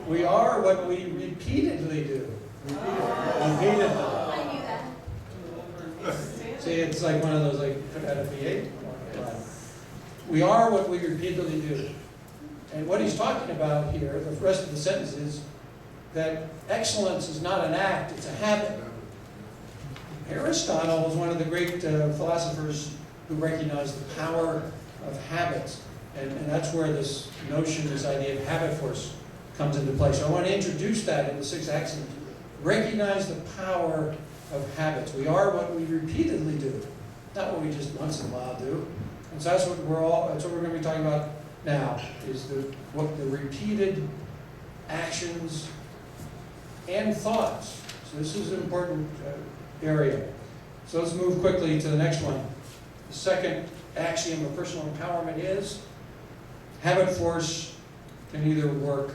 We are what we repeatedly do. Repeatedly. I knew that. See, it's like one of those, like, put out a V8. We are what we repeatedly do. And what he's talking about here, the rest of the sentence is that excellence is not an act, it's a habit. Aristotle was one of the great philosophers who recognized the power of habits. And that's where this notion, this idea of habit force comes into play. So I want to introduce that in the Six Axioms. Recognize the power of habits. We are what we repeatedly do, not what we just once in a while do. And so that's what we're going to be talking about now, is what the repeated actions and thoughts. So this is an important area. So let's move quickly to the next one. The second axiom of personal empowerment is habit force can either work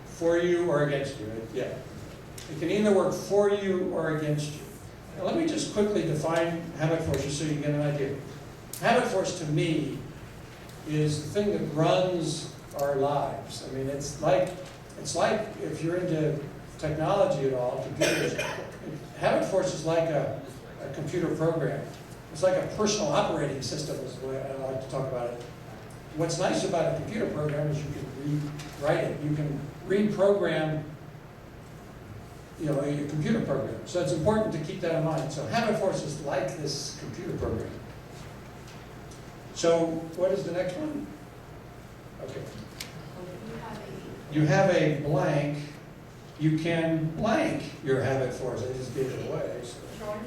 for you or against you. Yeah. It can either work for you or against you. Now let me just quickly define habit force just so you get an idea. Habit force to me is the thing that runs our lives. I mean, it's like if you're into technology at all, computers, habit force is like a computer program. It's like a personal operating system is the way I like to talk about it. What's nice about a computer program is you can rewrite it. You can reprogram, a computer program. So it's important to keep that in mind. So habit force is like this computer program. So what is the next one? Okay. You have a blank. You can blank your habit force. I just gave it away. So. Choice.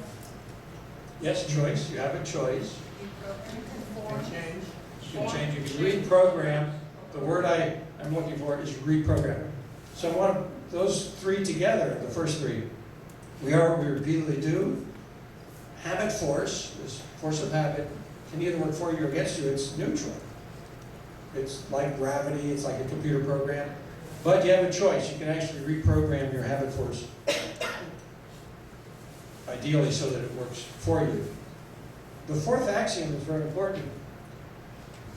Yes, choice. You have a choice. You can change. You can change. You can reprogram. The word I'm looking for is reprogram. So I want those three together, the first three. We are what we repeatedly do. Habit force, this force of habit, can either work for you or against you. It's neutral. It's like gravity. It's like a computer program. But you have a choice. You can actually reprogram your habit force, ideally so that it works for you. The fourth axiom is very important.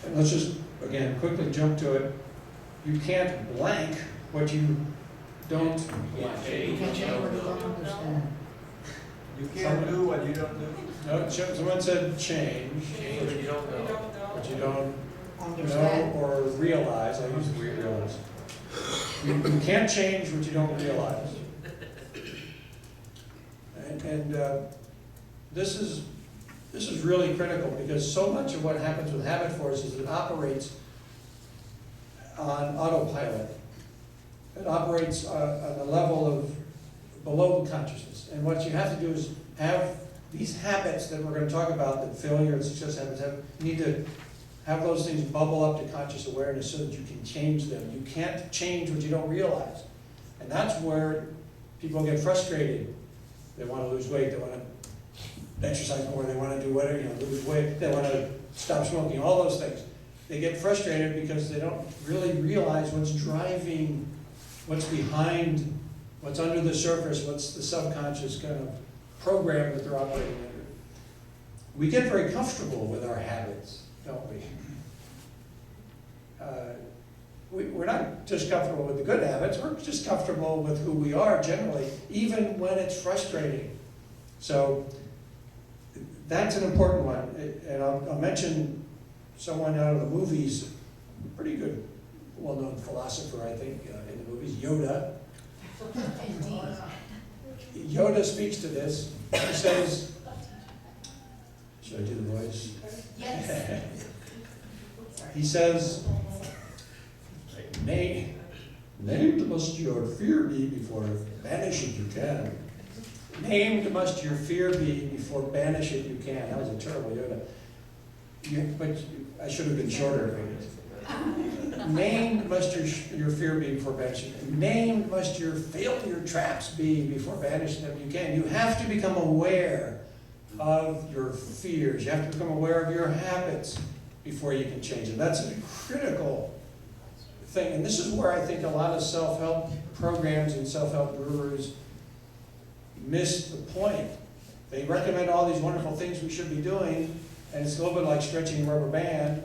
And let's just, again, quickly jump to it. You can't blank what you don't blank. You can't change what you don't understand. You can't do what you don't do. No, someone said change. Change what you don't know. What you don't Understand. know or realize. I use realize. You can't change what you don't realize. And this is really critical because so much of what happens with habit force is it operates on autopilot. It operates on a level of below consciousness. And what you have to do is have these habits that we're going to talk about, that failure and success habits have, you need to have those things bubble up to conscious awareness so that you can change them. You can't change what you don't realize. And that's where people get frustrated. They want to lose weight, they want to exercise more, they want to do whatever, lose weight, they want to stop smoking, all those things. They get frustrated because they don't really realize what's driving, what's behind, what's under the surface, what's the subconscious kind of program that they're operating under. We get very comfortable with our habits, don't we? We're not just comfortable with the good habits, we're just comfortable with who we are generally, even when it's frustrating. So that's an important one. And I'll mention someone out of the movies, pretty good, well-known philosopher, I think, in the movies, Yoda. Yoda speaks to this. He says, should I do the voice? Yes. He says, named must your fear be before banish it you can. Named must your fear be before banish it you can. That was a terrible Yoda. But I should have been shorter. Named must your fear be before banish it. Named must your failure traps be before banishing them you can. You have to become aware of your fears. You have to become aware of your habits before you can change them. That's a critical thing. And this is where I think a lot of self-help programs and self-help gurus miss the point. They recommend all these wonderful things we should be doing, and it's a little bit like stretching a rubber band,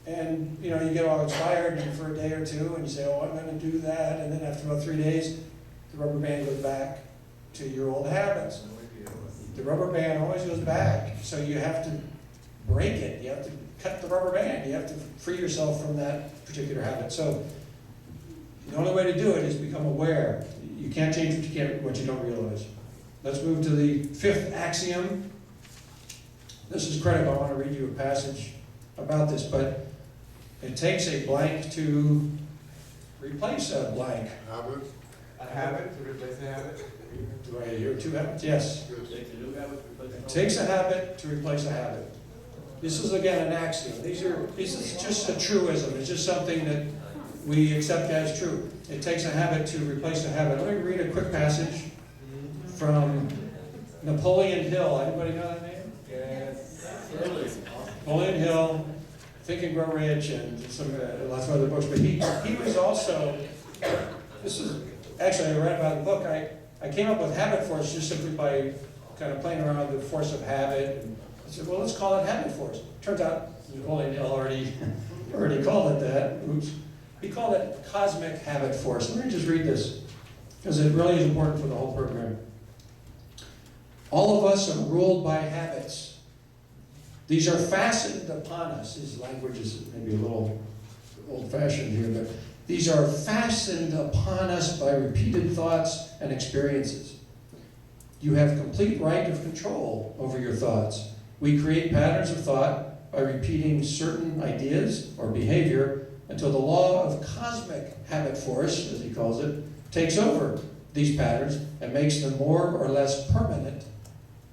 And, you know, you get all inspired and for a day or two, and you say, oh, I'm gonna do that, and then after about 3 days, the rubber band goes back to your old habits. The rubber band always goes back, so you have to break it, you have to cut the rubber band, you have to free yourself from that particular habit. So the only way to do it is become aware. You can't change what you don't realize. Let's move to the fifth axiom. This is critical. I want to read you a passage about this, but it takes a blank to replace a blank. Habit? A habit to replace a habit? Do I hear two habits? Yes. It takes a habit to replace a habit. This is again an axiom. This is just a truism. It's just something that we accept as true. It takes a habit to replace a habit. Let me read a quick passage from Napoleon Hill. Anybody know that name? Yes. Napoleon Hill, Think and Grow Rich, and some lots of other books. But he was also, this is, actually I read about the book. I came up with HabitForce just simply by kind of playing around with the force of habit. And I said, well, let's call it HabitForce. Turns out Napoleon Hill already called it that. Oops. He called it Cosmic Habit Force. Let me just read this, because it really is important for the whole program. All of us are ruled by habits. These are fastened upon us. His language is maybe a little old-fashioned here, but these are fastened upon us by repeated thoughts and experiences. You have complete right of control over your thoughts. We create patterns of thought by repeating certain ideas or behavior until the law of cosmic habit force, as he calls it, takes over these patterns and makes them more or less permanent,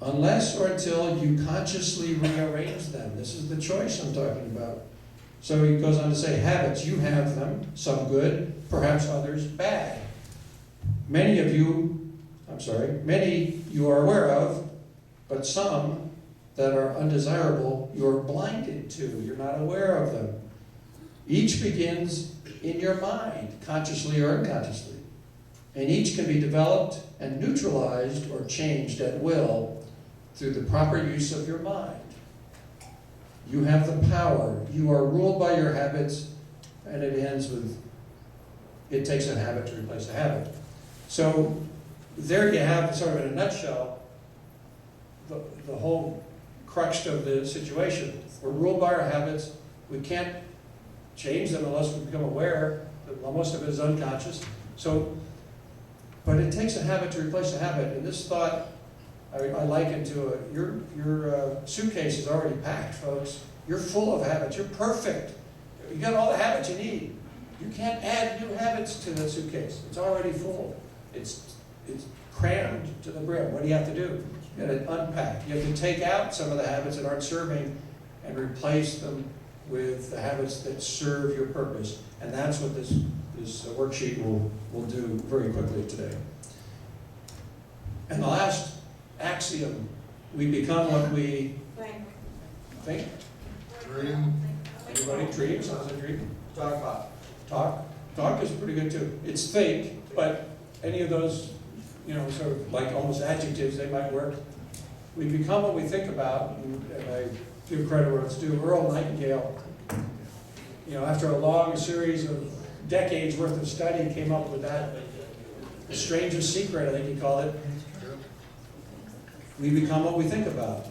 unless or until you consciously rearrange them. This is the choice I'm talking about. So he goes on to say, habits, you have them, some good, perhaps others bad. Many you are aware of, but some that are undesirable, you're blinded to. You're not aware of them. Each begins in your mind, consciously or unconsciously. And each can be developed and neutralized or changed at will through the proper use of your mind. You have the power. You are ruled by your habits, and it ends with, it takes a habit to replace a habit. So there you have, sort of in a nutshell, the whole crux of the situation. We're ruled by our habits. We can't change them unless we become aware that most of it is unconscious. So, but it takes a habit to replace a habit. And this thought, I liken to your suitcase is already packed, folks. You're full of habits. You're perfect. You got all the habits you need. You can't add new habits to the suitcase. It's already full. It's crammed to the brim. What do you have to do? You got to unpack. You have to take out some of the habits that aren't serving and replace them with the habits that serve your purpose. And that's what this worksheet will do very quickly today. And the last axiom, we become what we think. Dream. Anybody dream? Someone's a dream? Talk about. Talk is pretty good too. It's think, but any of those, sort of like almost adjectives, they might work. We become what we think about, and I give credit where it's due. Earl Nightingale, after a long series of decades worth of study, came up with that. The strangest secret, I think he called it. We become what we think about.